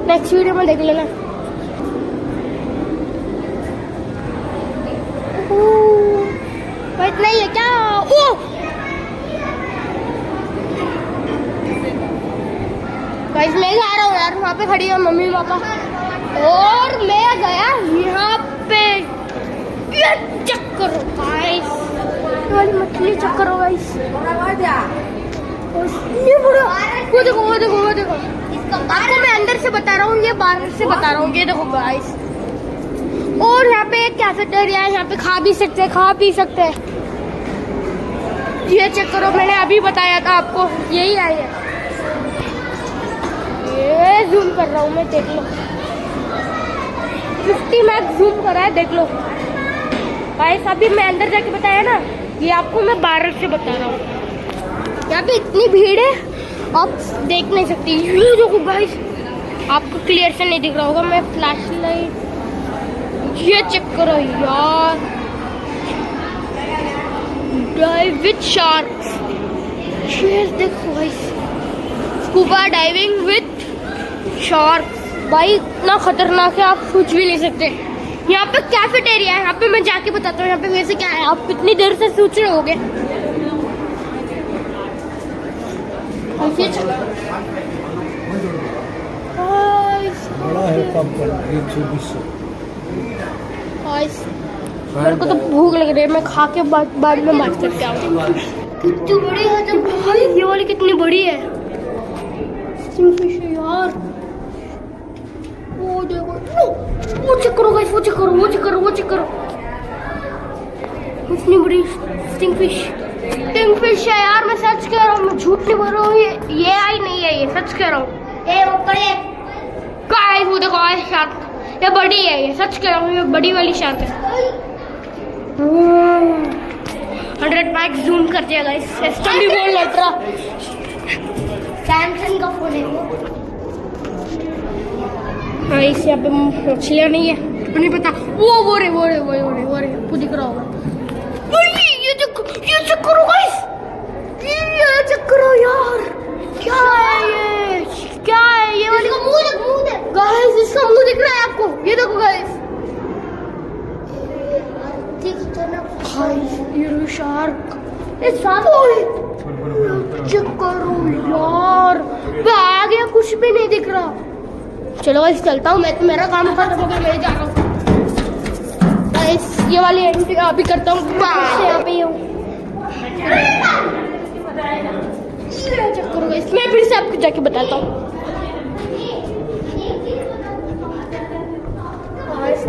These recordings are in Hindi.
नेक्स्ट वीडियो में देख लेना। इतना ही है क्या? गाइस मैं जा रहा हूँ यार, वहाँ पे खड़ी है मम्मी पापा और मैं गया यहाँ पे। ये चेक करो गाइस, वाली मछली चेक करो गाइस। ये बड़ा, वो देखो वो देखो वो देखो। आपको मैं अंदर से बता रहा हूँ, ये बाहर से बता रहा हूँ। ये देखो गाइस, और यहाँ पे एक कैफेटेरिया है, यहाँ पे खा भी सकते हैं, खा पी सकते हैं। ये चेक करो, मैंने अभी बताया था आपको, यही आई है। ये जूम कर रहा हूँ मैं, देख लो 50 मैक्स जूम कर रहा है, देख लो गाइस। अभी मैं अंदर जाके बताया ना, ये आपको मैं बाहर से बता रहा हूँ। यहाँ पे इतनी भीड़ है आप देख नहीं सकती। ये देखो गाइस, आपको क्लियर से नहीं दिख रहा होगा, मैं फ्लैश लाइट। ये चेक करो यार, डाइव विद शार्क्स। ये देखो guys, scuba diving with sharks. भाई इतना खतरनाक है, आप सोच भी नहीं सकते। यहाँ पे कैफेटेरिया है, यहाँ पे मैं जाके बताता हूँ यहाँ पे वैसे क्या है। आप कितनी देर से सोच रहे होगे। बड़ा है पॉपकॉर्न 120। मेरे को तो भूख लग रही है, मैं खा के बाद में बात करके आऊँ। कितनी बड़ी है तो भाई, ये वाली कितनी बड़ी है किंगफिश यार। वो देखो, वो चेक करो गाइस, वो चेक करो, वो चेक करो, वो चेक करो। इतनी बड़ी किंगफिश, किंगफिश है यार। मैं सच कह रहा हूँ, मैं झूठ नहीं बोल रहा हूँ। ये आई नहीं है, ये सच कह रहा हूँ। ए वो बड़े गाइस, वो देखो शार्क, ये बड़ी है, ये सच कह रहा हूँ, ये बड़ी वाली शार्क है। 100 मैक्स जूम कर दिया गाइस। एस20 बोल अल्ट्रा, सैमसंग का फोन है वो। गाइस यहाँ पे मछलियाँ नहीं है, तो नहीं पता। वो रे वो दिख रहा होगा। ये देखो, ये चेक करो गाइस, ये चेक करो यार। क्या है ये, क्या है ये वाली? मुंह देख गाइस, इसका मुंह दिख रहा है आपको? ये देखो गाइस, ये शार्क, ये चेक करो यार। मैं आ गया, कुछ भी नहीं दिख रहा। चलो गाइस चलता हूँ मैं, तो मेरा काम खत्म हो गया, मैं जा रहा हूँ गाइस। ये वाली एंट्री अभी करता हूँ, यहाँ पे हूँ। चेक करो गाइस, मैं फिर से आपको जाके बताता हूँ।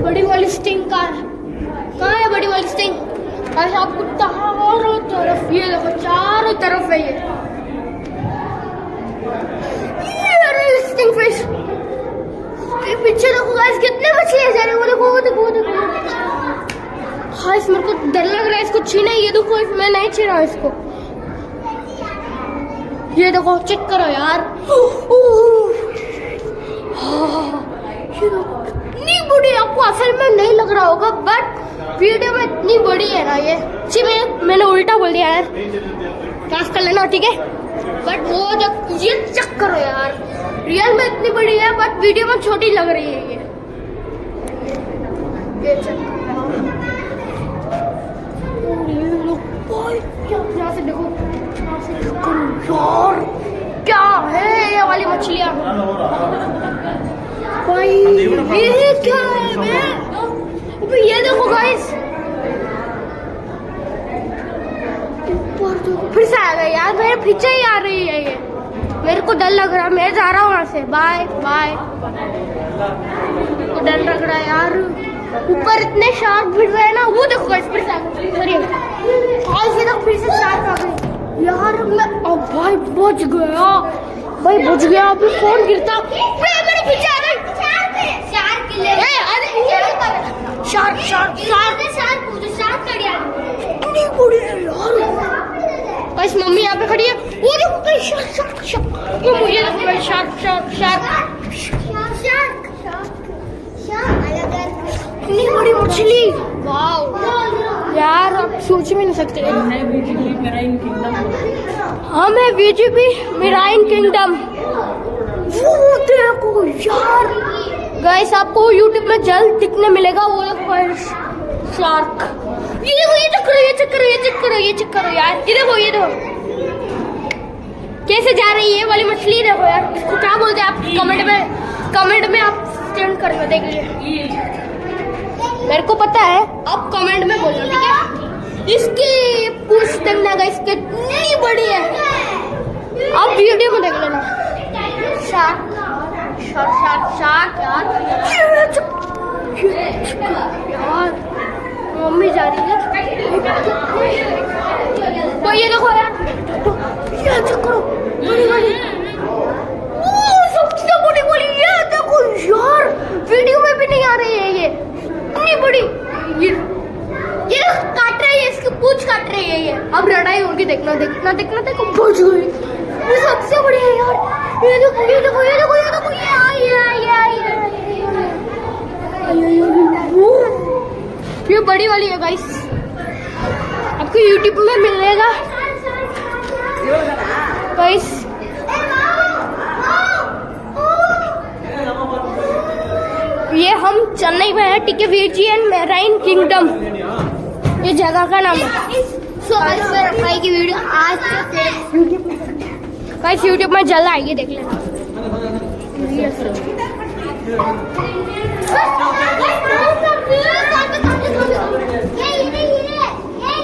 बड़ी वाली स्टिंग कहाँ है बड़ी वाली स्टिंग? गाइस आपको चारों तरफ, ये देखो चारों तरफ है ये स्टिंग फिश। पीछे देखो गाइस, कितने मछलियां जा रही है। वो देखो वो देखो वो देखो। गाइस मेरे को डर लग रहा है इसको छीने। ये देखो, मैं नहीं छीन रहा इसको। ये देखो, चेक करो यार। ये देखो इतनी बड़ी, आपको असल में नहीं लग रहा होगा, बट वीडियो में इतनी बड़ी है ना ये। जी मैंने उल्टा बोल दिया यार, पास कर लेना ठीक है। बट वो जब ये चेक करो यार, रियल में इतनी बड़ी है बट वीडियो में छोटी लग रही है ये चेक यहाँ से देखो, यहाँ से चेक करो यार। क्या है ये वाली मछलियाँ भाई, ये क्या है बे? ये देखो गाइस, ऊपर देखो, फिर से आ गया यार, मेरे पीछे ही आ रही है ये। मेरे को डर लग रहा है, मैं जा रहा हूँ यहाँ से। Bye bye. तो डर लग रहा है यार, ऊपर इतने शार्क भिड़ रहे हैं ना। वो देखो गाइस, फिर से आ गई, फिर से शार्क आ गई यार। मैं भाई बच गया, भाई बच गया। अभी फोन गिरता, मेरे पीछे आ गई। इतनी बड़ी है यार। बस मम्मी यहाँ पे खड़ी है। वो देखो शार्क, मुझे लगता शार्क। इतनी बड़ी मछली, वाव यार, आप सोच भी नहीं सकते। हाँ मैं VGP मेराइन किंगडम, वो देखो यार गाइस, आपको YouTube में जल्द दिखने मिलेगा। वो देखो शार्क, ये देखो, ये चेक करो, ये चेक करो, ये चेक करो, ये चेक करो यार, ये देखो, ये देखो कैसे जा रही है वाली मछली। देखो यार, इसको क्या बोलते हैं आप कमेंट में आप सेंड करके देख लीजिए। मेरे को पता है, आप कमेंट में बोलो, ठीक है। इसकी पूछ देखना गाइस कितनी बड़ी है, आप वीडियो में देख लेना। शार्क शार्क शार्क शार्क यार, यार मम्मी जा रही है तो ये देखो यार, ये करो बड़ी बड़ी, सबसे बड़ी बड़ी ये देखो यार, वीडियो में भी नहीं आ रही है ये इतनी बड़ी। ये काट रही है, इसकी पूंछ काट रही है ये। अब लड़ाई होगी, देखना देखना देखना, देखो पहुंच गई, ये सबसे बड़ी है यार। ये देखो, ये देखो, ये देखो, ये देखो, ये आई है, ये बड़ी वाली है गाइस, आपको YouTube में मिलेगा गाइस। ये हम चेन्नई में है, ठीक है, VGN मेराइन किंगडम ये जगह का नाम है। भाई की वीडियो आज गाइस YouTube में जल्द आएगी, देख लेना।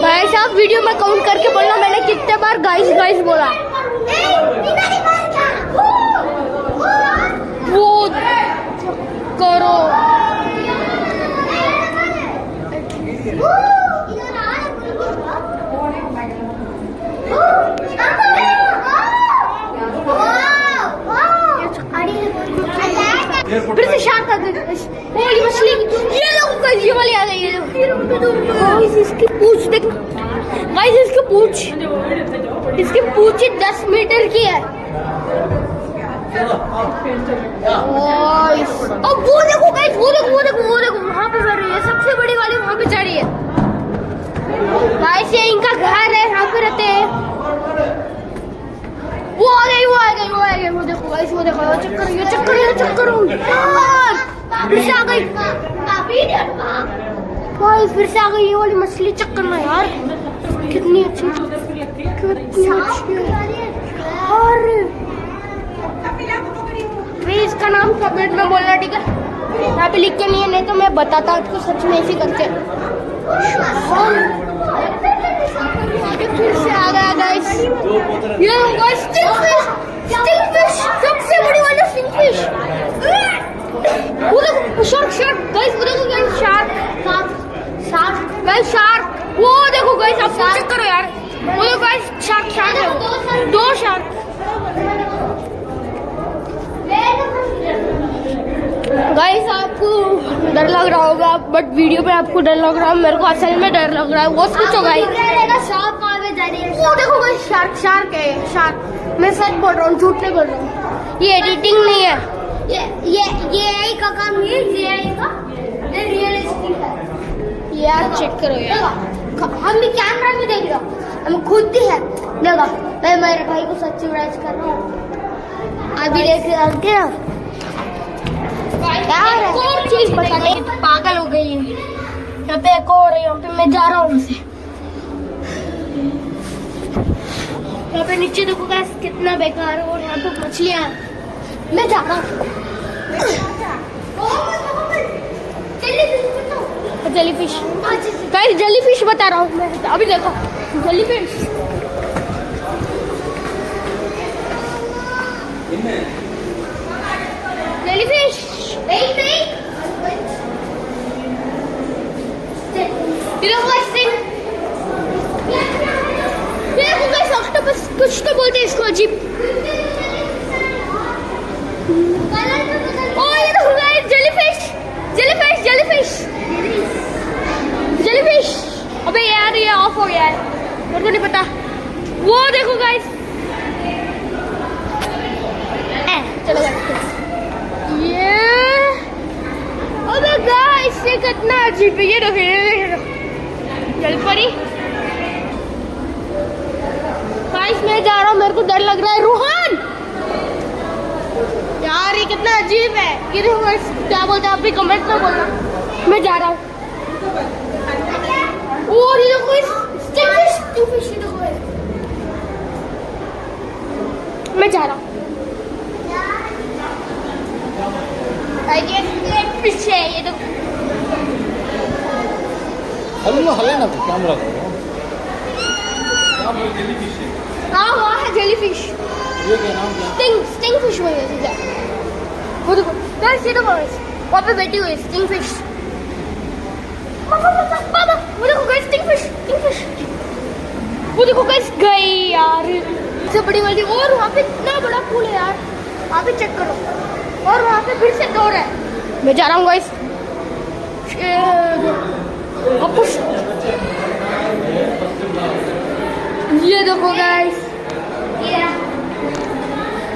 भाई साहब वीडियो में काउंट करके बोलना मैंने कितने बार गाइस गाइस बोला। वो करो फिर से शार्क आ गई, बड़ी मछली। ये लोग ये वाली आ गई, ये गाइस इसकी पूंछ देखना गाइस, इसकी पूंछ 10 मीटर की है। अब वो देखो गाइस, वो देखो, वो देखो, वो देखो, वहाँ पे चढ़ रही है, सबसे बड़ी वाली वहाँ पे चढ़ी है गाइस। ये इनका घर है, यहाँ पे रहते हैं। वो आ गई, वो आ गई, वो आ गई, वो देखो गाइस, वो देखो, चेक करो, ये चेक करो, ये चेक करो फिर से आ गई गाइस, फिर से आ गई ये वाली मछली। चेक करना यार, कितनी अच्छी, कितनी अच्छी यार। इसका नाम कमेंट में बोलना, ठीक है। यहाँ पे लिख के नहीं है, नहीं तो मैं बताता हूँ आपको सच में ऐसे करके। फिर से आ गया गाइस, ये स्टिंगफिश, सबसे बड़ी वाली स्टिंगफिश। वो देखो शार्क, शार्क गाइस, वो देखो गाइस, शार्क गाइस, शार्क। वो देखो गाइस, आप चेक करो यार, वो देखो गाइस, शार्क, शार्क है, 2 शार्क। गाइस आपको डर लग रहा होगा, बट वीडियो पे आपको डर लग रहा है, मेरे को असल में डर लग रहा है। वो सोचो गाइस, शार्क कहाँ पे जा रही है? वो देखो गाइस, शार्क, शार्क है, शार्क। मैं सच बोल रहा हूँ, झूठ नहीं बोल रहा हूँ, ये एडिटिंग नहीं है, ये AI का काम है, ये AI का रियलिस्टिक है यार। चेक करो यार, हम भी कैमरा में देख रहे हो, हम खुद भी है देखो। मैं मेरे भाई को सच्ची राइज कर रहा हूँ, अभी देख रहे क्या यार। एक और चीज बताने, पागल हो गई है। यहाँ पे एक और है, यहाँ पे मैं जा रहा हूँ उनसे। यहाँ पे नीचे देखो गाइस कितना बेकार है, और यहाँ पे मछलियाँ। मैं जा रहा हूँ, जेलीफिश गाइस, जेलीफिश बता रहा हूँ मैं, अभी देखो जेलीफिश। जेलीफिश कुछ तो बोलते हैं इसको, अजीब। ओ ये देखो guys, jellyfish, jellyfish, jellyfish, jellyfish. अबे यार ये ऑफ हो गया है, मेरे को नहीं पता। वो देखो गाइस, चलो गाइस, ये अबे गाइस ये कितना अजीब है। ये देखो, ये जलपरी। गाइस मैं जा रहा हूँ, मेरे को डर लग रहा है। रोहन कितना अजीब है। ये देखो गाइस, क्या बोलते हैं आप भी कमेंट में बोलना। मैं जा रहा हूँ। और ये देखो स्टिंग फिश, ये देखो गाइस। मैं जा रहा हूँ। ये फिश है, ये देखो। हल्ला ना तो कैमरा को। हाँ वहाँ है जेलीफिश। ये क्या नाम क्या? स्टिंग फिश हुई है सीधा। वो देखो गाइस, ये देखो गाइस, वहाँ पे बैठी हुई है स्टिंग फिश। बाबा वो देखो गाइस, स्टिंग फिश। वो देखो गाइस, गई यार सबसे बड़ी वाली। और वहाँ पे इतना बड़ा पूल है यार, वहाँ पे चेक करो। और वहाँ पे फिर से डोर है। मैं जा रहा हूँ गाइस। ये देखो गाइस,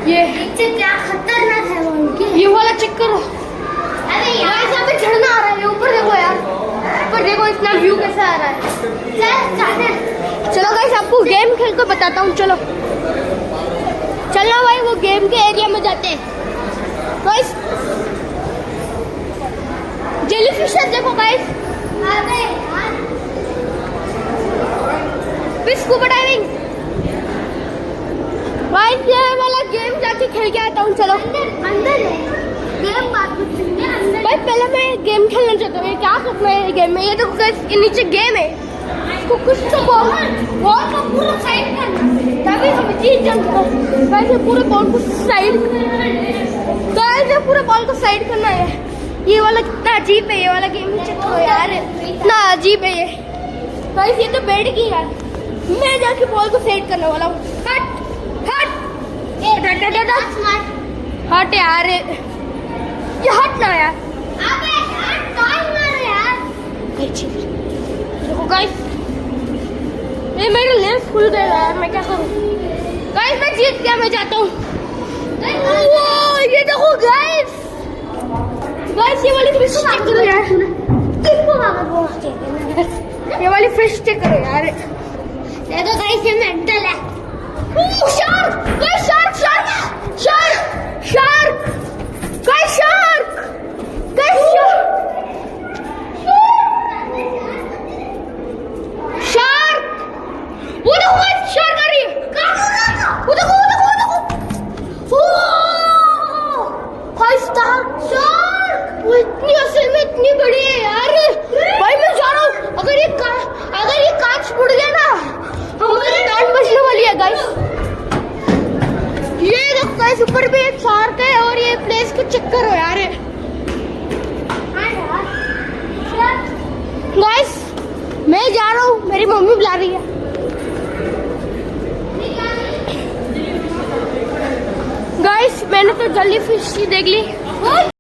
ये क्या खतरनाक है उनकी। ये वाला चेक करो। अरे यार यहाँ पे झरना आ रहा है, ऊपर देखो यार, ऊपर देखो इतना व्यू कैसा आ रहा है। चलो गाइस, आपको गेम खेल कर बताता हूँ। चलो भाई, वो गेम के एरिया में जाते हैं गाइस। जेलीफिशेस देखो गाइस, स्कूबा डाइविंग। गाइस ये वाला गेम जाके खेल के आता हूँ। चलो अंदर है गेम, बात भाई पहले मैं गेम खेलना चाहता हूँ। ये क्या करना है ये गेम में? ये देखो गाइस, ये नीचे गेम है, इसको कुछ तो बॉल को पूरा साइड करना तभी हम जीत जाएंगे। गाइस ये पूरे बॉल को साइड, गाइस ये पूरे बॉल को साइड करना है। ये वाला कितना अजीब है, ये वाला गेम चेक करो यार, इतना अजीब है ये। गाइस ये तो बैठ गई यार, मैं जाके बॉल को सेट करने वाला हूँ। हट यार, ये हट ना यार। देखो गाइस, ये मेरे लेंस खुल गए यार, मैं क्या करूँ? गाइस मैं जीत गया, मैं जाता हूँ। ये देखो गाइस, ये वाली फिश चेक करो यार। ये वाली फिश चेक करो यार। देखो गाइस, ये मेंटल है। Shark guys, shark guys, shark. वो देखो गाइस, शार्क आ रही है। वो देखो गाइस, शार्क। वो इतनी असल में इतनी बड़ी है यार। भाई मैं जा रहा हूँ। अगर ये कांच फूट गया ना, हमारी जान बचने वाली है गाइस। ये देखो गाइस, ऊपर भी एक शार्क है। और ये प्लेस को चेक करो यार। गाइस मैं जा रहा हूँ, मेरी मम्मी बुला रही है। गाइस मैंने तो जल्दी फिश देख ली,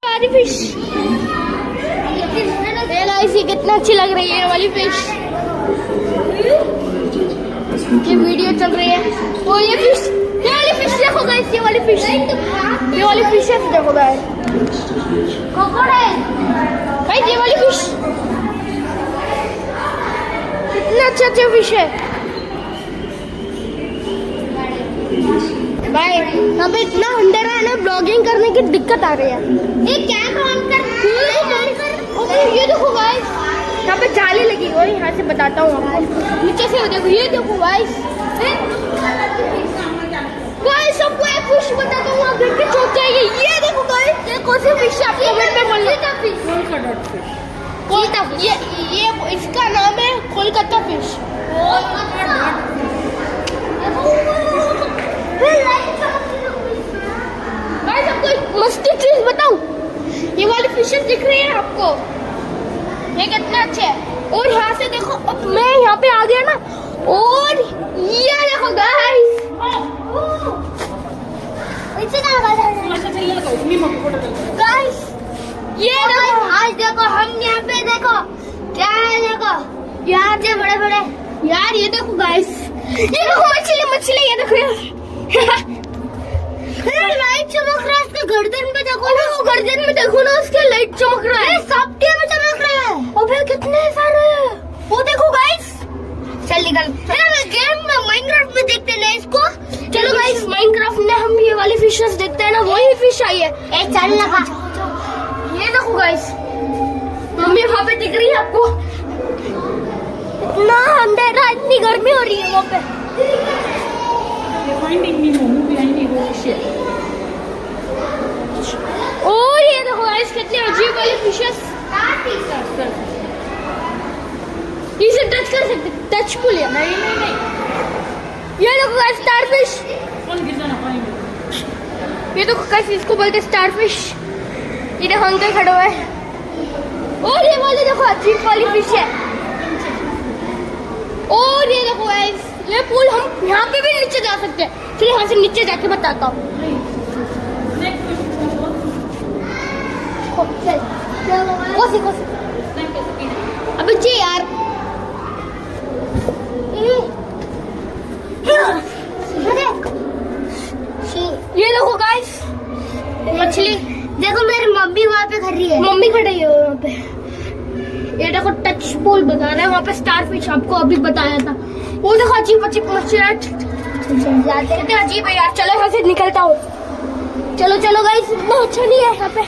सारी फिश। गाइस ये कितना अच्छी लग रही है ये वाली फिश। ये वीडियो चल रही है। वो ये वाली फिश देखो गाइस, ये वाली फिश देखो गाइस। क्रोकोडाइल गाइस, ये वाली फिश कितने अच्छे फिश है भाई। यहाँ पे इतना अंधेरा है ना, ब्लॉगिंग करने की दिक्कत आ रही है। ये कैमरा ऑन कर, ये देखो गाइस, यहाँ पे जाली लगी हुई है। यहाँ से बताता हूँ आपको, नीचे से देखो। ये देखो गाइस, सबको एक फिश बताता हूँ, आप देख के चौंक जाएंगे। ये देखो गाइस, ये कौन सी फिश है? आप कमेंट में बोलना। ये इसका नाम है कोलकाता फिश। गाइस आपको एक मस्ती चीज बताऊं, ये वाली फिशेस दिख रही है आपको, ये कितने अच्छे है। और यहाँ से देखो, अब मैं यहाँ पे आ गया ना, और ये देखो गाइस, गाइस ये देखो, आज देखो हम यहाँ पे देखो क्या है। देखो यहाँ से बड़े बड़े यार, ये देखो गाइस, ये देखो मछली, ये देखो यार। लाइट चमक रहा है इसके गर्दन पे, देखो ना, वो गर्दन में देखो ना, उसके लाइट चमक रहा है, सापटिया में चमक रहा है। अबे कितने सारे, वो देखो गाइस। चल निकल, गेम में माइनक्राफ्ट में देखते हैं इसको। चलो गाइस, माइनक्राफ्ट में हम ये वाली फिशेस देखते हैं ना, वही फिश खाई है। चल लगा। ये देखो गाइस, मम्मी वहाँ पे दिख रही है आपको? इतना अंधेरा, इतनी गर्मी हो रही है वहाँ पे। ओ ये देखो गाइस, कितने अजीब वाले फिशेस। इसे टच कर सकते, टच पुल है। नहीं। ये देखो गाइस, स्टारफिश। ये देखो गाइस, इसको बोलते हैं स्टारफिश। ये देखो अंकल खड़े हुए हैं। और ये वाली देखो अजीब वाली फिश है। और ये देखो गाइस, ये पुल हम यहाँ पे भी नीचे जा सकते हैं। चलिए यहाँ से नीचे जाके बताता हूँ। अबे जी यार, ये देखो गाइस, मछली। देखो मेरी मम्मी वहाँ पे खड़ी है। मम्मी खड़ी है वहाँ पे। ये देखो टच पूल बता रहा है, वहाँ पे स्टारफिश आपको अभी बताया था। वो देखो अजीब अजीब मछलियाँ, कितने अजीब है यार। चलो यहाँ से निकलता हूँ। चलो चलो गाइस, इतना अच्छा नहीं है यहाँ पे।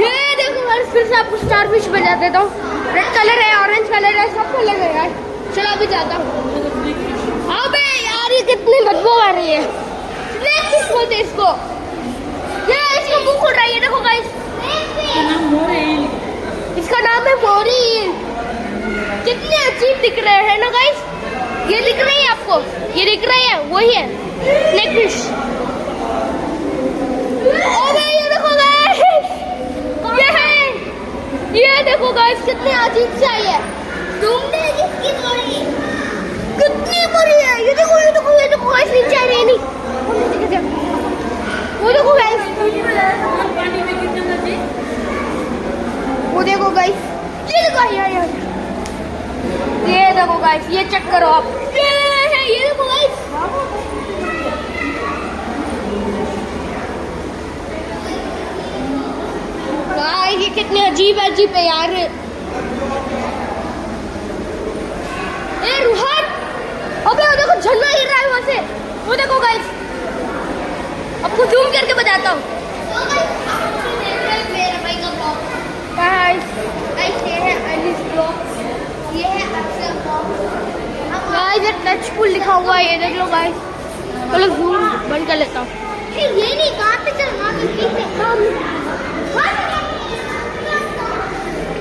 ये देखो गाइस, फिर से आपको स्टारफिश बजा देता हूँ। रेड कलर है, ऑरेंज कलर है, सब कलर है यार। चलो अभी जाता हूँ। अबे यार, ये कितनी बदबू आ रही है। स्नेकफिश बोलते हैं इसको। ये इसका मुंह खुल रहा है। ये देखो गाइस, इसका नाम है मोरी। कितने अजीब दिख रहे हैं ना गाइस। ये दिख रही है आपको? ये दिख रही है, वही है स्नेकफिश। अबे ये देखो गाइस, ये है। ये देखो गाइस, कितने अजीब से आई है। ढूंढने कितनी बड़ी है। ये देखो ये देखो ये देखो गाइस, नीचे आ रही है। नहीं वो देखो गाइस, वो देखो गाइस, ये देखो ये देखो गाइस, ये चेक करो आप। ये देखो गाइस, ये कितने अजीब अजीब है यार। ए रूहान, अबे वो देखो झरना गिर रहा है वहां से। वो देखो गाइस, आपको जूम करके बताता हूँ। गाइस ये है अलीस ब्लॉग, ये है अक्षर ब्लॉग। गाइस ये टच पुल लिखा हुआ है, ये देख लो गाइस। चलो जूम बंद कर लेता हूँ। ये नहीं, कहाँ पे चलना है?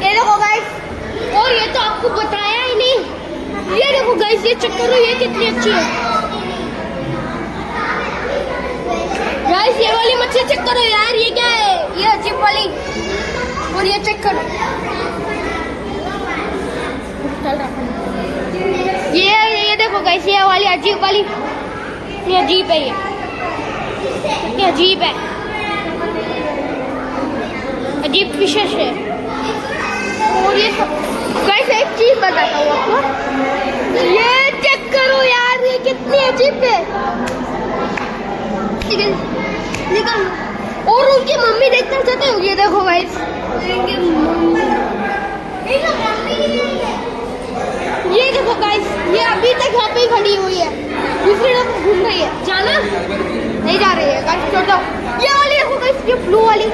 ये देखो गाइस, और ये तो आपको बताया ही नहीं। ये देखो गाइस, ये चेक करो, ये कितनी अच्छी है गाइस। ये वाली मछली चेक करो यार, ये क्या है? ये अजीब वाली। और ये चेक करो, ये देखो गाइस, ये वाली अजीब वाली। ये अजीब है, ये अजीब है, अजीब फिशेस है। और ये गाइस, एक चीज बताता हूँ आपको, ये चेक करो यार, ये कितनी अजीब है। निकल। और उनकी मम्मी देखना चाहते हो? ये देखो गाइस, ये देखो गाइस, ये अभी तक यहाँ पे खड़ी हुई है, दूसरी तरफ घूम रही है। जाना नहीं जा रही है गाइस, छोड़ दो। ये वाली देखो गाइस, ये ब्लू वाली।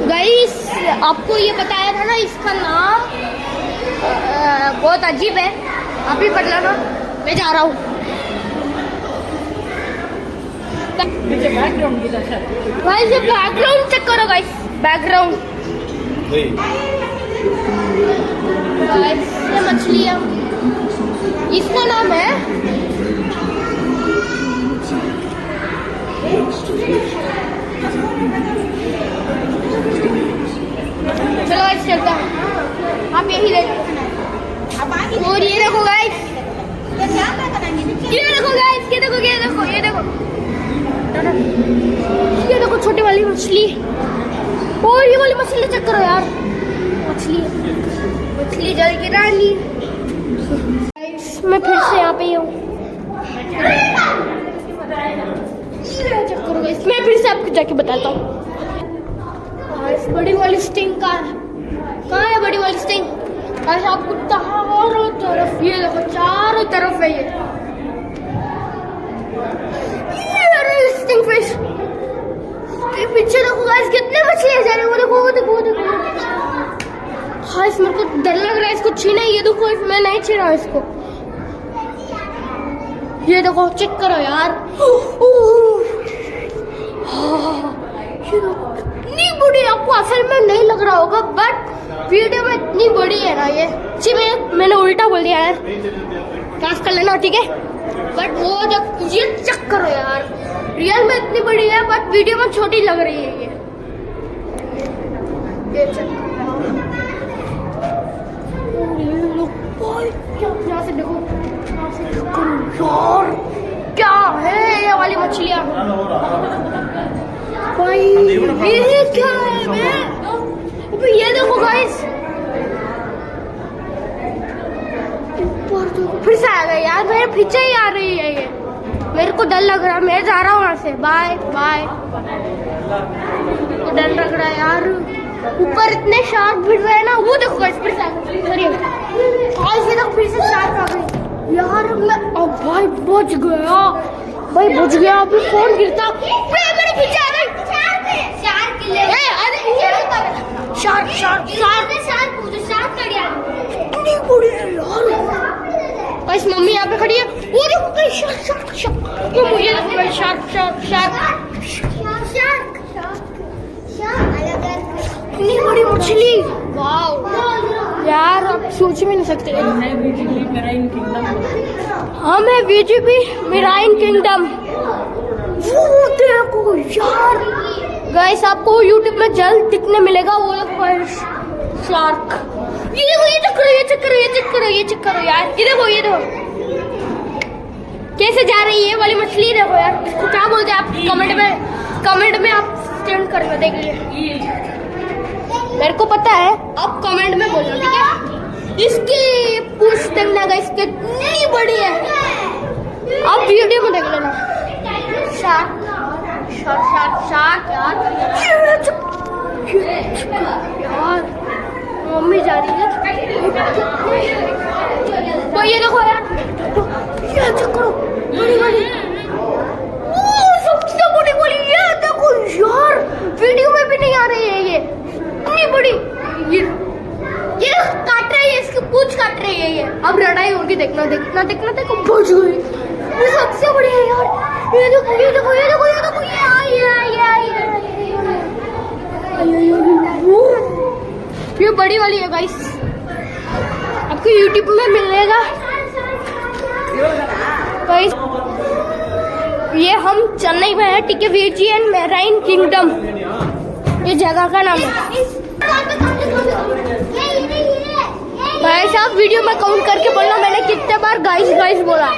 गाइस आपको ये बताया था ना, इसका नाम बहुत अजीब है, आप भी पढ़ लेना। मैं जा रहा हूँ। गाइस ये बैकग्राउंड चेक करो गाइस, बैकग्राउंड। गाइस ये मछली है, इसका नाम है चलो गाइस चलता है, आप यही देखो। और ये देखो गाइस, ये देखो गाइस, ये देखो ये देखो ये देखो ये देखो छोटी वाली मछली। और ये वाली मछली चेक करो यार, मछली मछली जल की रानी। मैं फिर से यहाँ पे हूँ, चेक करो गाइस। मैं फिर से आपको जाके बताता हूँ। बड़ी वाली स्टिंग कहाँ है? बड़ी वाली स्टिंग? गाइस आपको चारों तरफ ये देखो, चारों तरफ है ये स्टिंग फिश। पीछे देखो गाइस कितने मछलियां जा रही है, वो देखो वो देखो वो देखो। गाइस मेरे को डर लग रहा है इसको छीना। ये देखो मैं नहीं छीन रहा इसको। ये देखो चेक करो यार। ये देखो इतनी बड़ी, आपको असल में नहीं लग रहा होगा बट वीडियो में इतनी बड़ी है ना ये। जी मैंने उल्टा बोल दिया यार, क्लास कर लेना ठीक है। बट वो जब ये चेक करो यार, रियल में इतनी बड़ी है बट वीडियो में छोटी लग रही है ये चेक यहाँ से देखो, यहाँ से देखो यार क्या है ये वाली मछलियाँ भाई। ये क्या है बे? ये देखो गाइस, ऊपर देखो फिर से आ गया यार, मेरे पीछे ही आ रही है ये। मेरे को डर लग रहा है, मैं जा रहा हूँ वहां से। Bye bye. तो डर लग रहा है यार, ऊपर इतने शार्क भिड़ रहे हैं ना। वो देखो गाइस फिर से आ गए, फिर से शार्क आ गई यार। मैं अब भाई बच गया, भाई बच गया। अभी फोन गिरता, मेरे पीछे आ गई शार्क। शार्क इतनी बड़ी है यार। गाइस मम्मी यहाँ पे खड़ी है, वो देखो गाइस शार्क। ये मुझे देखो गाइस शार्क। इतनी बड़ी मछली, वाव यार आप सोच भी नहीं सकते। हम है बीजीबी मेराइन किंगडम। वो देखो यार गाइस, आपको यूट्यूब में जल्द दिखने मिलेगा। वो देखो शार्क। ये देखो, ये चेक करो, ये चेक करो, ये चेक करो, ये चेक करो यार। ये देखो, ये देखो कैसे जा रही है वाली मछली। देखो यार, इसको क्या बोलते हैं आप कमेंट में आप स्टैंड करके देख लीजिए। मेरे को पता है, आप कमेंट में बोलना ठीक है। इसकी पूछ देखना गाइस कितनी बड़ी है, आप वीडियो में देख लेना। शार्क यार मम्मी जा रही है। वो ये देखो यार, ये चेक करो, बड़ी सबसे बड़ी वाली। ये देखो यार, वीडियो में भी नहीं आ रही है ये इतनी बड़ी। ये काट रही है, इसकी पूंछ काट रही है ये। अब लड़ाई होगी, देखना देखो बच गई। ये सबसे बड़ी है यार। ये देखो, ये देखो, ये देखो, ये देखो, ये आई। ये बड़ी वाली है गाइस, आपको यूट्यूब में मिलेगा गाइस। ये हम चेन्नई में है ठीक है, VGN मेराइन किंगडम ये जगह का नाम है। गाइस आप वीडियो में काउंट करके बोलना मैंने कितने बार गाइस बोला।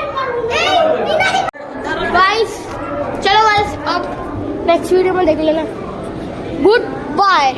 गाइस चलो गाइस, अब नेक्स्ट वीडियो में देख लेना। Good bye.